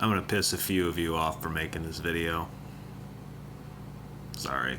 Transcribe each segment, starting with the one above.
I'm gonna piss a few of you off for making this video. Sorry.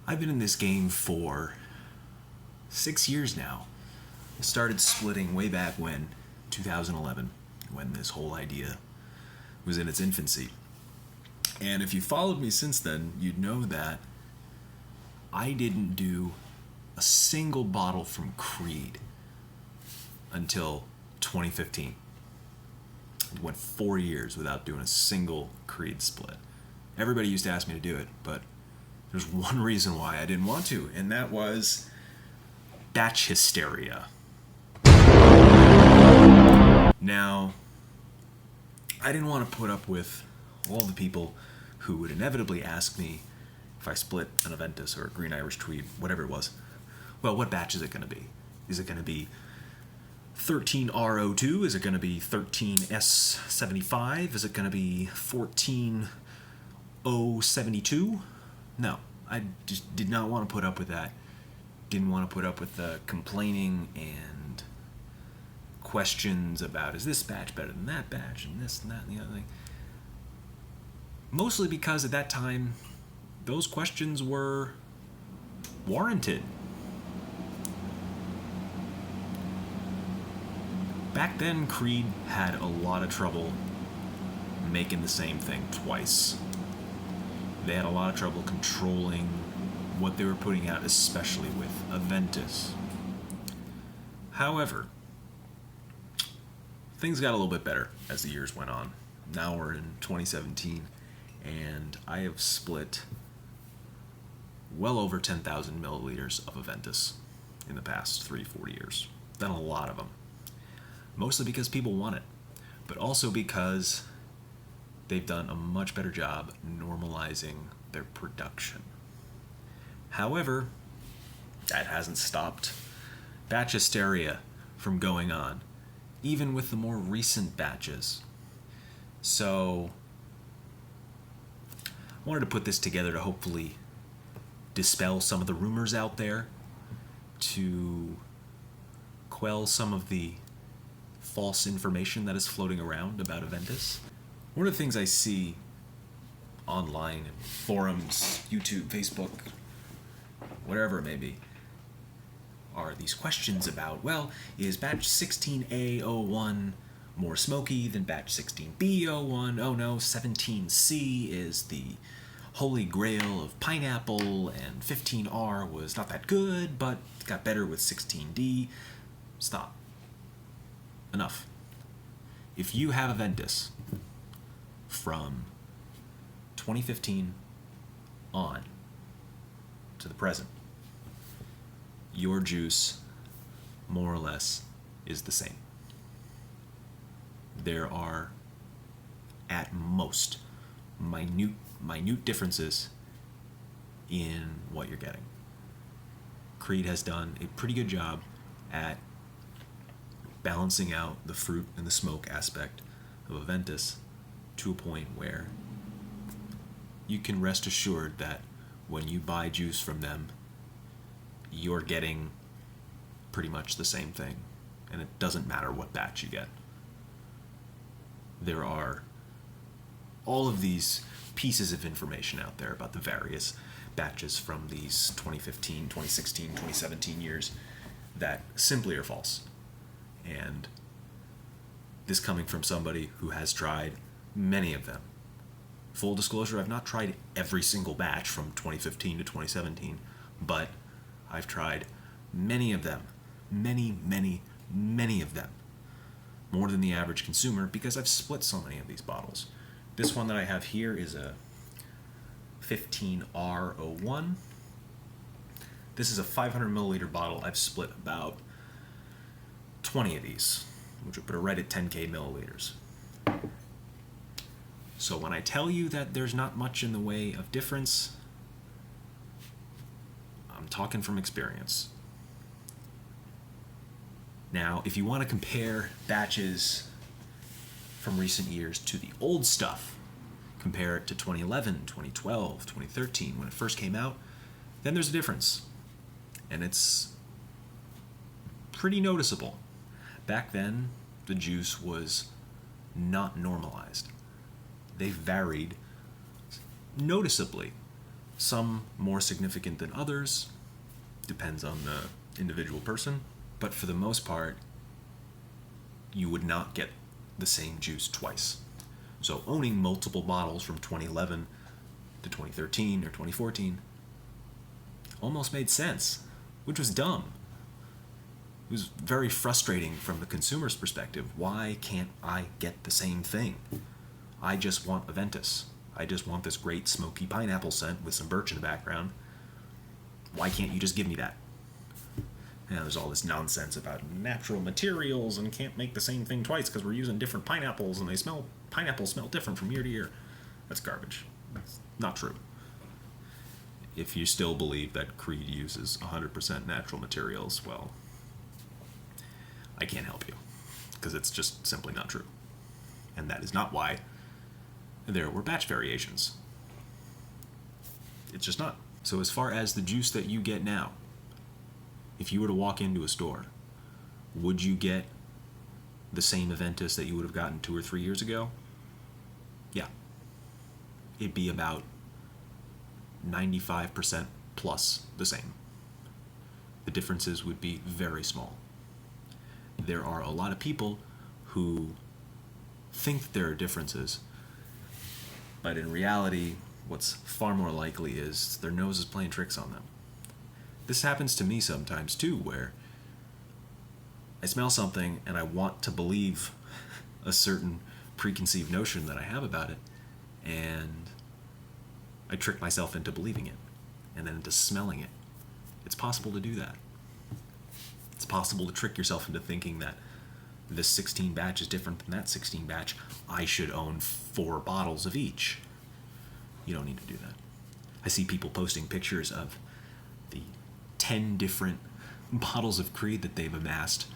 I've been in this game for 6 years now. I started splitting way back when, 2011, when this whole idea was in its infancy. And if you followed me since then, you'd know that I didn't do a single bottle from Creed until 2015. It went 4 years without doing a single Creed split. Everybody used to ask me to do it, but there's one reason why I didn't want to, and that was batch hysteria. Now, I didn't want to put up with all the people who would inevitably ask me if I split an Aventus or a Green Irish Tweed, whatever it was. Well, what batch is it going to be? Is it going to be 13R02? Is it going to be 13S75? Is it going to be 14072? No, I just did not want to put up with that. Didn't want to put up with the complaining and questions about, is this batch better than that batch, and this and that and the other thing. Mostly because at that time, those questions were warranted. Back then, Creed had a lot of trouble making the same thing twice. They had a lot of trouble controlling what they were putting out, especially with Aventus. However, things got a little bit better as the years went on. Now we're in 2017, and I have split well over 10,000 milliliters of Aventus in the past 3-4 years. Done a lot of them. Mostly because people want it, but also because they've done a much better job normalizing their production. However, that hasn't stopped batch hysteria from going on, even with the more recent batches. So, I wanted to put this together to hopefully dispel some of the rumors out there, to quell some of the false information that is floating around about Aventus. One of the things I see online, in forums, YouTube, Facebook, whatever it may be, are these questions about, well, is batch 16A01 more smoky than batch 16B01? Oh no, 17C is the holy grail of pineapple, and 15R was not that good, but got better with 16D. Stop. Enough. If you have Aventus from 2015 on to the present, your juice, more or less, is the same. There are, at most, minute differences in what you're getting. Creed has done a pretty good job at balancing out the fruit and the smoke aspect of Aventus to a point where you can rest assured that when you buy juice from them, you're getting pretty much the same thing, and it doesn't matter what batch you get. There are all of these pieces of information out there about the various batches from these 2015, 2016, 2017 years that simply are false. And this coming from somebody who has tried many of them. Full disclosure, I've not tried every single batch from 2015 to 2017, but I've tried many of them. Many of them. More than the average consumer, because I've split so many of these bottles. This one that I have here is a 15R01. This is a 500 milliliter bottle. I've split about 20 of these, which would put it right at 10K milliliters. So when I tell you that there's not much in the way of difference, I'm talking from experience. Now, if you want to compare batches from recent years to the old stuff, compare it to 2011, 2012, 2013, when it first came out, then there's a difference. And it's pretty noticeable. Back then, the juice was not normalized. They varied noticeably. Some more significant than others, depends on the individual person, but for the most part, you would not get the same juice twice. So owning multiple bottles from 2011 to 2013 or 2014 almost made sense, which was dumb. It was very frustrating from the consumer's perspective. Why can't I get the same thing? I just want Aventus. I just want this great smoky pineapple scent with some birch in the background. Why can't you just give me that? And there's all this nonsense about natural materials and can't make the same thing twice because we're using different pineapples and pineapples smell different from year to year. That's garbage. That's not true. If you still believe that Creed uses 100% natural materials, well, I can't help you because it's just simply not true. And that is not why there were batch variations. It's just not. So as far as the juice that you get now, if you were to walk into a store, would you get the same Aventus that you would have gotten 2 or 3 years ago? Yeah. It'd be about 95% plus the same. The differences would be very small. There are a lot of people who think there are differences, but in reality, what's far more likely is their nose is playing tricks on them. This happens to me sometimes too, where I smell something and I want to believe a certain preconceived notion that I have about it, and I trick myself into believing it and then into smelling it. It's possible to do that. It's possible to trick yourself into thinking that this 16 batch is different than that 16 batch. I should own 4 bottles of each. You don't need to do that. I see people posting pictures of the 10 different bottles of Creed that they've amassed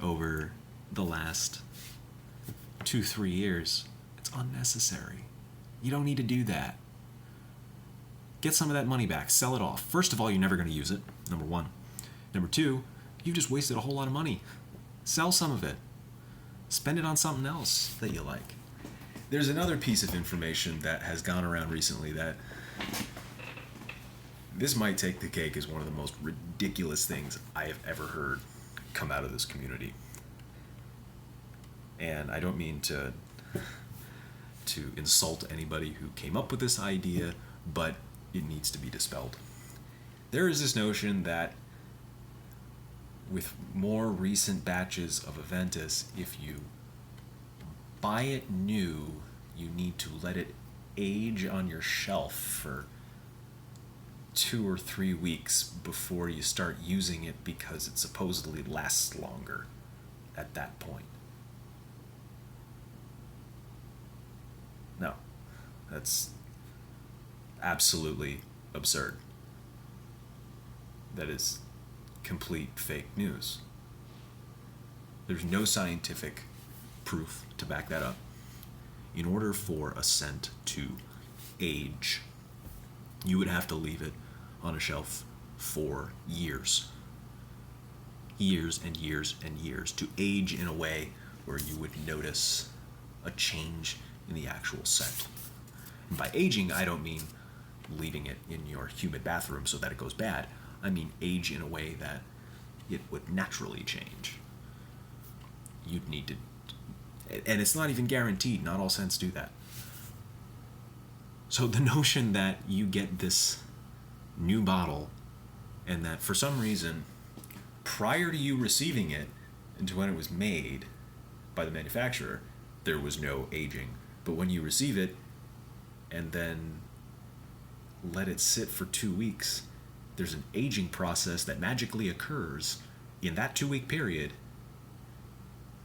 over the last 2-3 years. It's unnecessary. You don't need to do that. Get some of that money back. Sell it off. First of all, you're never going to use it, number 1. Number 2, you've just wasted a whole lot of money. Sell some of it. Spend it on something else that you like. There's another piece of information that has gone around recently that this might take the cake as one of the most ridiculous things I have ever heard come out of this community. And I don't mean to insult anybody who came up with this idea, but it needs to be dispelled. There is this notion that with more recent batches of Aventus, if you buy it new, you need to let it age on your shelf for 2 or 3 weeks before you start using it because it supposedly lasts longer at that point. No, that's absolutely absurd. That is complete fake news. There's no scientific proof to back that up. In order for a scent to age, you would have to leave it on a shelf for years. Years and years and years to age in a way where you would notice a change in the actual scent. And by aging, I don't mean leaving it in your humid bathroom so that it goes bad. I mean age in a way that it would naturally change. You'd need to, and it's not even guaranteed. Not all scents do that. So the notion that you get this new bottle and that for some reason, prior to you receiving it and to when it was made by the manufacturer, there was no aging. But when you receive it and then let it sit for 2 weeks, there's an aging process that magically occurs in that 2-week period.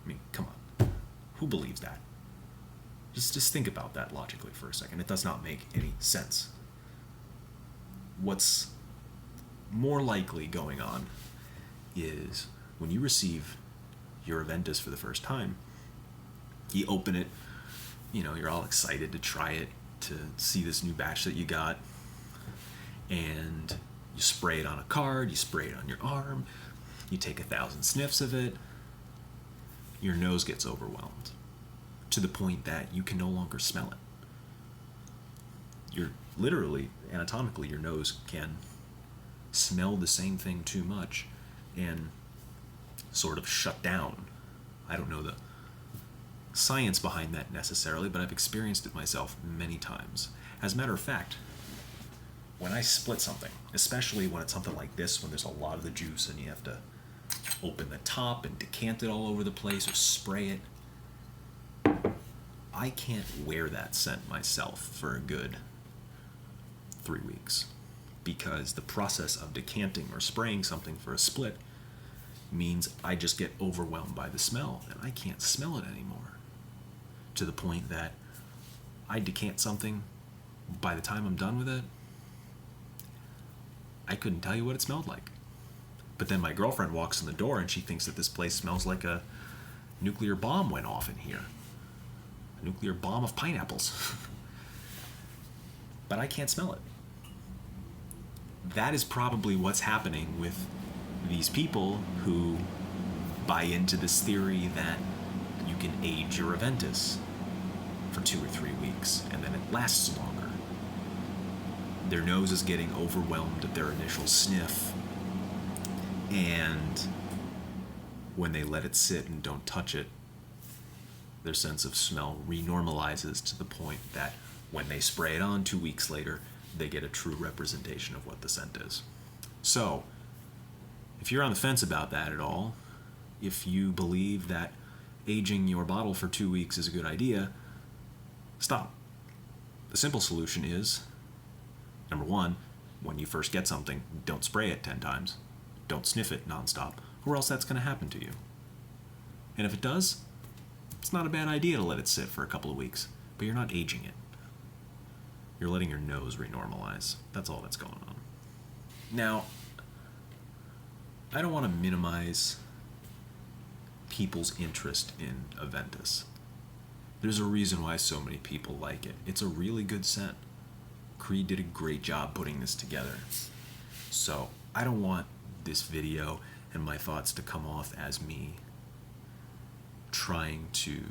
I mean, come on. Who believes that? Just think about that logically for a second. It does not make any sense. What's more likely going on is when you receive your Aventus for the first time, you open it, you're all excited to try it, to see this new batch that you got, and you spray it on a card, you spray it on your arm, you take 1,000 sniffs of it, your nose gets overwhelmed to the point that you can no longer smell it. You're literally, anatomically, your nose can smell the same thing too much and sort of shut down. I don't know the science behind that necessarily, but I've experienced it myself many times. As a matter of fact, when I split something, especially when it's something like this, when there's a lot of the juice and you have to open the top and decant it all over the place or spray it, I can't wear that scent myself for a good 3 weeks, because the process of decanting or spraying something for a split means I just get overwhelmed by the smell and I can't smell it anymore, to the point that I decant something, by the time I'm done with it, I couldn't tell you what it smelled like. But then my girlfriend walks in the door and she thinks that this place smells like a nuclear bomb went off in here. A nuclear bomb of pineapples. But I can't smell it. That is probably what's happening with these people who buy into this theory that you can age your Aventus for 2 or 3 weeks and then it lasts longer. Their nose is getting overwhelmed at their initial sniff, and when they let it sit and don't touch it, their sense of smell renormalizes to the point that when they spray it on 2 weeks later, they get a true representation of what the scent is. So, if you're on the fence about that at all, if you believe that aging your bottle for 2 weeks is a good idea, stop. The simple solution is, number one, when you first get something, don't spray it 10 times. Don't sniff it nonstop, or else that's going to happen to you. And if it does, it's not a bad idea to let it sit for a couple of weeks, but you're not aging it. You're letting your nose renormalize. That's all that's going on. Now, I don't want to minimize people's interest in Aventus. There's a reason why so many people like it. It's a really good scent. Creed did a great job putting this together. So, I don't want this video and my thoughts to come off as me trying to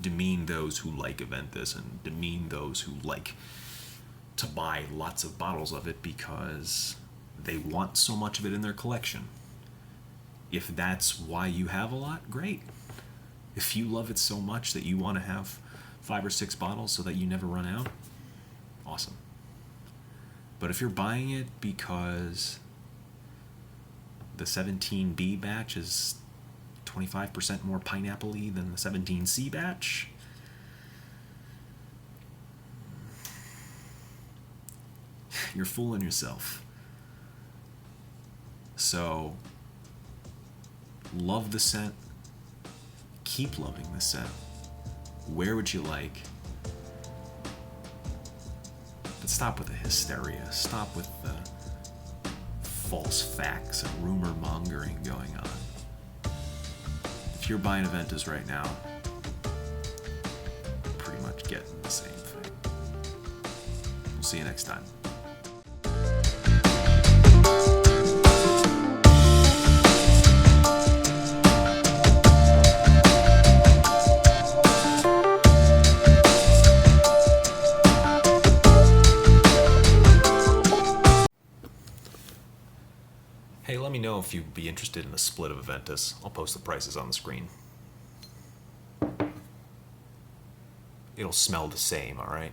demean those who like Aventus and demean those who like to buy lots of bottles of it because they want so much of it in their collection. If that's why you have a lot, great. If you love it so much that you want to have 5 or 6 bottles so that you never run out, awesome. But if you're buying it because the 17B batch is 25% more pineapple-y than the 17C batch, you're fooling yourself. So, love the scent. Keep loving the scent. Wear what you like. But stop with the hysteria. Stop with the false facts and rumor mongering going on. If you're buying Aventus right now, you're pretty much getting the same thing. We'll see you next time. Hey, let me know if you'd be interested in a split of Aventus. I'll post the prices on the screen. It'll smell the same, alright?